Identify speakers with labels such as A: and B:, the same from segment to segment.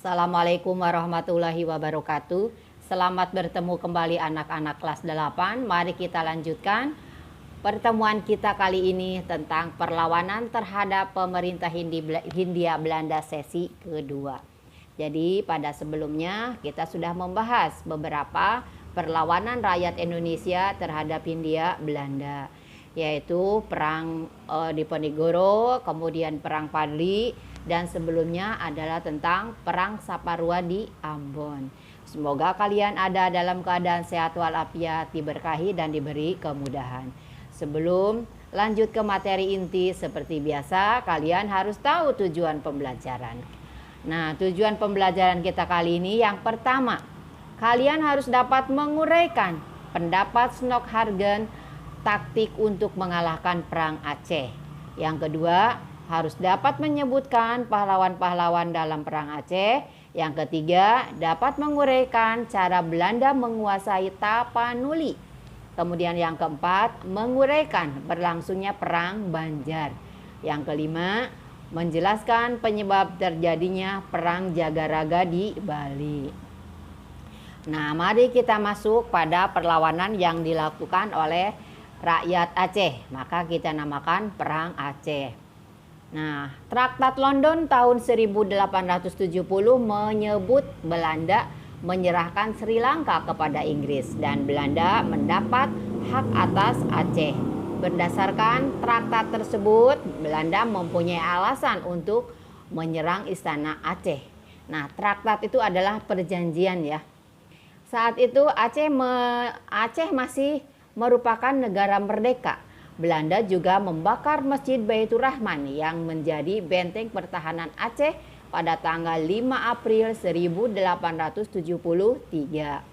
A: Assalamualaikum warahmatullahi wabarakatuh. Selamat bertemu kembali anak-anak kelas 8. Mari kita lanjutkan pertemuan kita kali ini tentang perlawanan terhadap pemerintah Hindia Belanda sesi kedua. Jadi pada sebelumnya kita sudah membahas beberapa perlawanan rakyat Indonesia terhadap Hindia Belanda, yaitu perang Diponegoro, kemudian perang Padli, dan sebelumnya adalah tentang perang Saparua di Ambon. Semoga kalian ada dalam keadaan sehat walafiat, diberkahi dan diberi kemudahan. Sebelum lanjut ke materi inti, seperti biasa kalian harus tahu tujuan pembelajaran. Nah, tujuan pembelajaran kita kali ini yang pertama, kalian harus dapat menguraikan pendapat Snokhargen taktik untuk mengalahkan perang Aceh. Yang kedua, harus dapat menyebutkan pahlawan-pahlawan dalam perang Aceh. Yang ketiga, dapat menguraikan cara Belanda menguasai Tapanuli. Kemudian yang keempat, menguraikan berlangsungnya perang Banjar. Yang kelima, menjelaskan penyebab terjadinya perang Jagaraga di Bali. Nah, mari kita masuk pada perlawanan yang dilakukan oleh rakyat Aceh. Maka kita namakan perang Aceh. Nah, Traktat London tahun 1870 menyebut Belanda menyerahkan Sri Lanka kepada Inggris dan Belanda mendapat hak atas Aceh. Berdasarkan traktat tersebut, Belanda mempunyai alasan untuk menyerang istana Aceh. Nah, traktat itu adalah perjanjian ya. Saat itu Aceh masih merupakan negara merdeka. Belanda juga membakar Masjid Baitur Rahman yang menjadi benteng pertahanan Aceh pada tanggal 5 April 1873.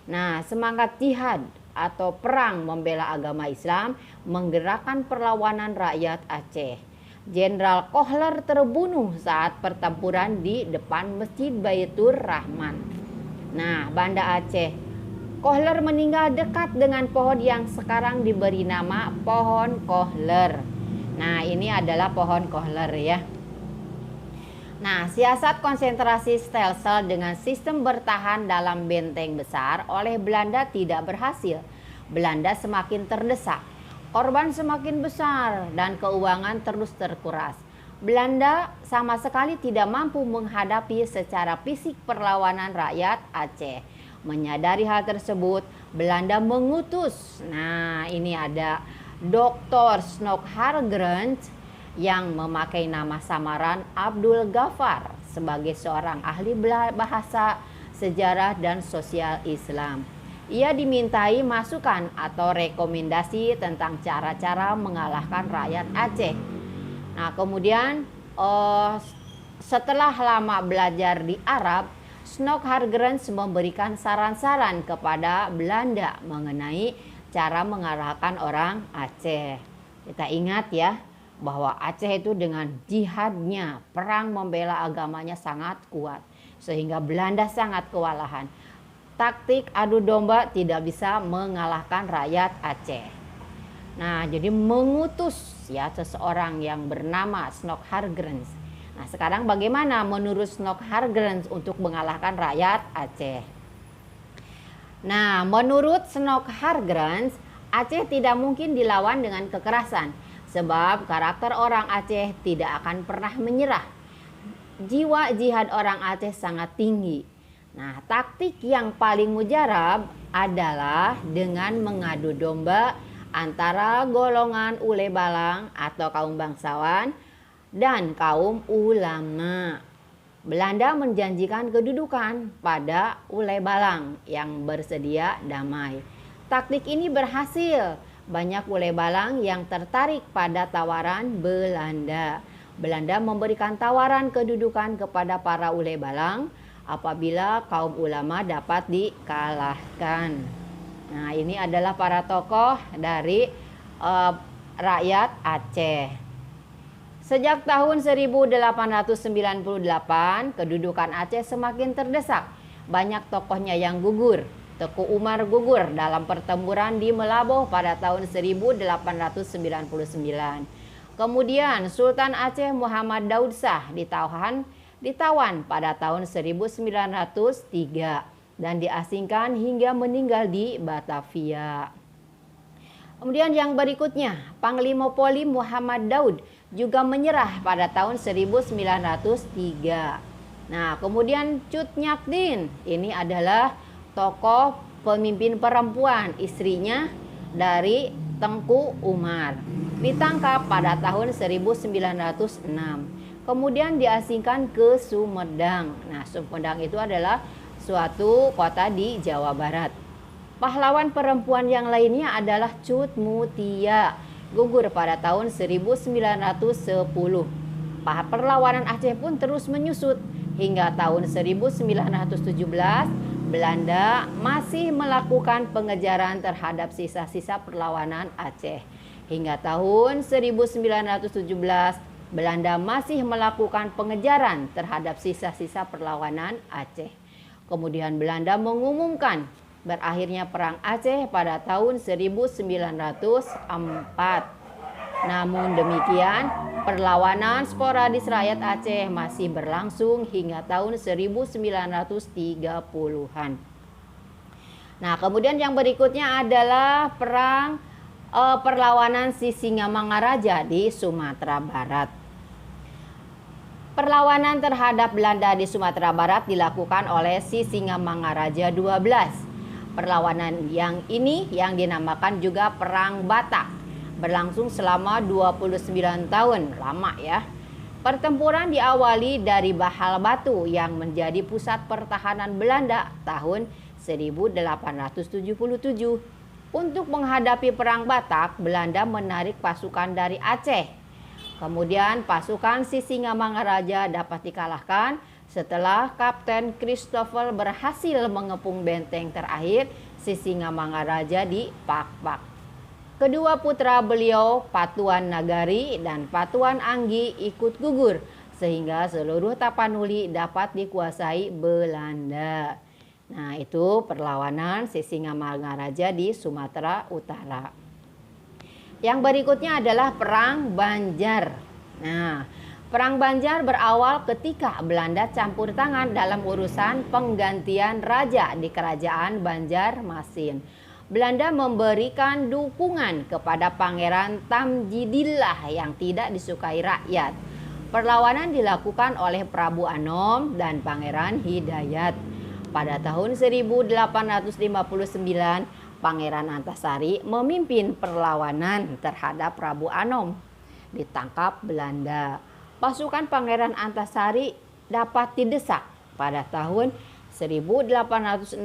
A: Nah, semangat jihad atau perang membela agama Islam menggerakkan perlawanan rakyat Aceh. Jenderal Kohler terbunuh saat pertempuran di depan Masjid Baitur Rahman. Nah, Banda Aceh, Kohler meninggal dekat dengan pohon yang sekarang diberi nama pohon Kohler. Nah, ini adalah pohon Kohler ya. Nah, siasat konsentrasi Stelsel dengan sistem bertahan dalam benteng besar oleh Belanda tidak berhasil. Belanda semakin terdesak, korban semakin besar, dan keuangan terus terkuras. Belanda sama sekali tidak mampu menghadapi secara fisik perlawanan rakyat Aceh. Menyadari hal tersebut, Belanda mengutus, nah ini ada Dr. Snokhargen yang memakai nama samaran Abdul Ghaffar sebagai seorang ahli bahasa, sejarah, dan sosial Islam. Ia dimintai masukan atau rekomendasi tentang cara-cara mengalahkan rakyat Aceh. Nah, kemudian setelah lama belajar di Arab, Snokhargen memberikan saran-saran kepada Belanda mengenai cara mengalahkan orang Aceh. Kita ingat ya, bahwa Aceh itu dengan jihadnya, perang membela agamanya sangat kuat, sehingga Belanda sangat kewalahan. Taktik adu domba tidak bisa mengalahkan rakyat Aceh. Nah, jadi mengutus ya seseorang yang bernama Snokhargen. Nah, sekarang bagaimana menurut Snokhargen untuk mengalahkan rakyat Aceh? Nah, menurut Snokhargen, Aceh tidak mungkin dilawan dengan kekerasan, sebab karakter orang Aceh tidak akan pernah menyerah. Jiwa jihad orang Aceh sangat tinggi. Nah, taktik yang paling mujarab adalah dengan mengadu domba antara golongan ule balang atau kaum bangsawan dan kaum ulama. Belanda menjanjikan kedudukan pada ule balang yang bersedia damai. Taktik ini berhasil. Banyak ule balang yang tertarik pada tawaran Belanda. Belanda memberikan tawaran kedudukan kepada para ule balang apabila kaum ulama dapat dikalahkan. Nah, ini adalah para tokoh dari rakyat Aceh. Sejak tahun 1898, kedudukan Aceh semakin terdesak. Banyak tokohnya yang gugur. Teku Umar gugur dalam pertempuran di Melaboh pada tahun 1899. Kemudian Sultan Aceh Muhammad Daud Shah ditahan ditawan pada tahun 1903 dan diasingkan hingga meninggal di Batavia. Kemudian yang berikutnya, Panglima Poli Muhammad Daud juga menyerah pada tahun 1903. Nah, kemudian Cut Nyak ini adalah tokoh pemimpin perempuan, istrinya dari Tengku Umar. Ditangkap pada tahun 1906. Kemudian diasingkan ke Sumedang. Nah, Sumedang itu adalah suatu kota di Jawa Barat. Pahlawan perempuan yang lainnya adalah Cut Mutia, gugur pada tahun 1910. Perlawanan Aceh pun terus menyusut hingga tahun 1917. Belanda masih melakukan pengejaran terhadap sisa-sisa perlawanan Aceh. Hingga tahun 1917, Belanda masih melakukan pengejaran terhadap sisa-sisa perlawanan Aceh. Kemudian Belanda mengumumkan berakhirnya Perang Aceh pada tahun 1904. Namun demikian, perlawanan sporadis rakyat Aceh masih berlangsung hingga tahun 1930-an. Nah, kemudian yang berikutnya adalah perlawanan Sisingamangaraja di Sumatera Barat. Perlawanan terhadap Belanda di Sumatera Barat dilakukan oleh Sisingamangaraja 12. Perlawanan yang ini yang dinamakan juga Perang Batak, berlangsung selama 29 tahun, lama ya. Pertempuran diawali dari Bahal Batu yang menjadi pusat pertahanan Belanda tahun 1877. Untuk menghadapi Perang Batak, Belanda menarik pasukan dari Aceh. Kemudian pasukan Sisingamangaraja dapat dikalahkan setelah Kapten Christopher berhasil mengepung benteng terakhir Sisingamangaraja di Pakpak. Kedua putra beliau, Patuan Nagari dan Patuan Anggi, ikut gugur sehingga seluruh Tapanuli dapat dikuasai Belanda. Nah, itu perlawanan Sisingamangaraja di Sumatera Utara. Yang berikutnya adalah Perang Banjar. Nah, Perang Banjar berawal ketika Belanda campur tangan dalam urusan penggantian raja di kerajaan Banjarmasin. Belanda memberikan dukungan kepada Pangeran Tamjidillah yang tidak disukai rakyat. Perlawanan dilakukan oleh Prabu Anom dan Pangeran Hidayat. Pada tahun 1859, Pangeran Antasari memimpin perlawanan terhadap Prabu Anom. Ditangkap Belanda. Pasukan Pangeran Antasari dapat didesak. Pada tahun 1862,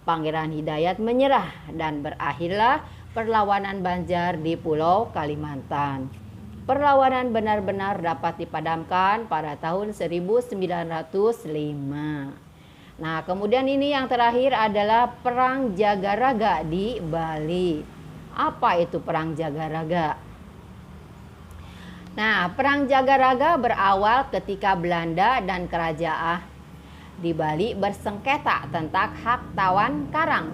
A: Pangeran Hidayat menyerah dan berakhirlah perlawanan Banjar di Pulau Kalimantan. Perlawanan benar-benar dapat dipadamkan pada tahun 1905. Nah, kemudian ini yang terakhir adalah Perang Jagaraga di Bali. Apa itu Perang Jagaraga? Nah, Perang Jagaraga berawal ketika Belanda dan kerajaan di Bali bersengketa tentang hak tawan karang.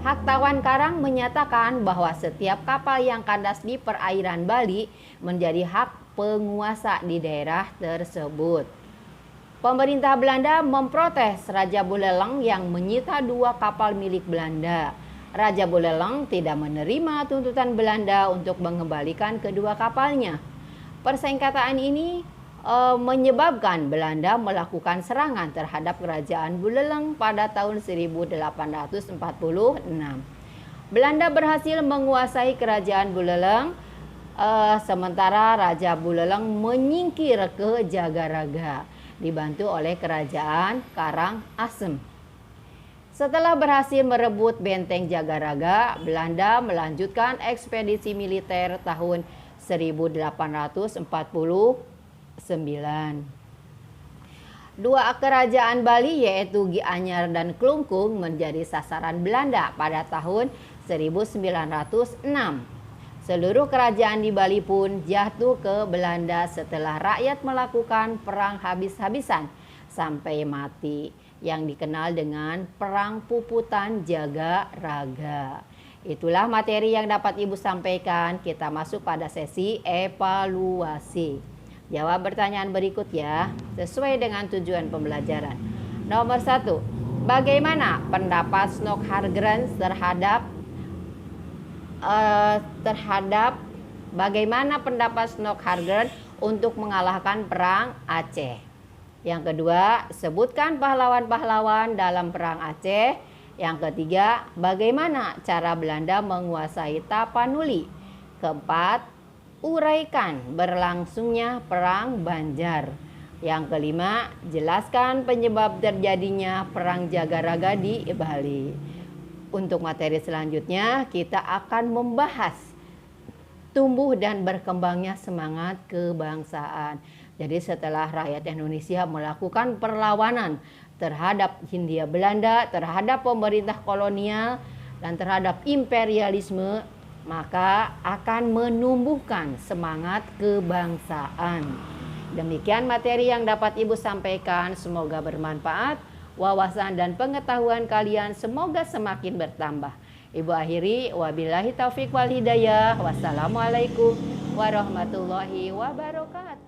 A: Hak tawan karang menyatakan bahwa setiap kapal yang kandas di perairan Bali menjadi hak penguasa di daerah tersebut. Pemerintah Belanda memprotes Raja Buleleng yang menyita 2 kapal milik Belanda. Raja Buleleng tidak menerima tuntutan Belanda untuk mengembalikan kedua kapalnya. Persengketaan ini menyebabkan Belanda melakukan serangan terhadap kerajaan Buleleng pada tahun 1846. Belanda berhasil menguasai kerajaan Buleleng, sementara Raja Buleleng menyingkir ke Jagaraga, dibantu oleh kerajaan Karangasem. Setelah berhasil merebut benteng Jagaraga, Belanda melanjutkan ekspedisi militer tahun 1849. 2 kerajaan Bali yaitu Gianyar dan Klungkung menjadi sasaran Belanda pada tahun 1906. Seluruh kerajaan di Bali pun jatuh ke Belanda setelah rakyat melakukan perang habis-habisan sampai mati yang dikenal dengan Perang Puputan Jagaraga. Itulah materi yang dapat Ibu sampaikan. Kita masuk pada sesi evaluasi. Jawab pertanyaan berikut ya, sesuai dengan tujuan pembelajaran. Nomor 1. Bagaimana pendapat Snok-Hargrens bagaimana pendapat Snok-Hargrens untuk mengalahkan perang Aceh? Yang kedua, sebutkan pahlawan-pahlawan dalam perang Aceh. Yang ketiga, bagaimana cara Belanda menguasai Tapanuli? Keempat, uraikan berlangsungnya perang Banjar. Yang kelima, jelaskan penyebab terjadinya perang Jagaraga di Bali. Untuk materi selanjutnya, kita akan membahas tumbuh dan berkembangnya semangat kebangsaan. Jadi setelah rakyat Indonesia melakukan perlawanan terhadap Hindia Belanda, terhadap pemerintah kolonial, dan terhadap imperialisme, maka akan menumbuhkan semangat kebangsaan. Demikian materi yang dapat Ibu sampaikan, semoga bermanfaat. Wawasan dan pengetahuan kalian semoga semakin bertambah. Ibu akhiri, wabillahi taufik wal hidayah. Wassalamualaikum warahmatullahi wabarakatuh.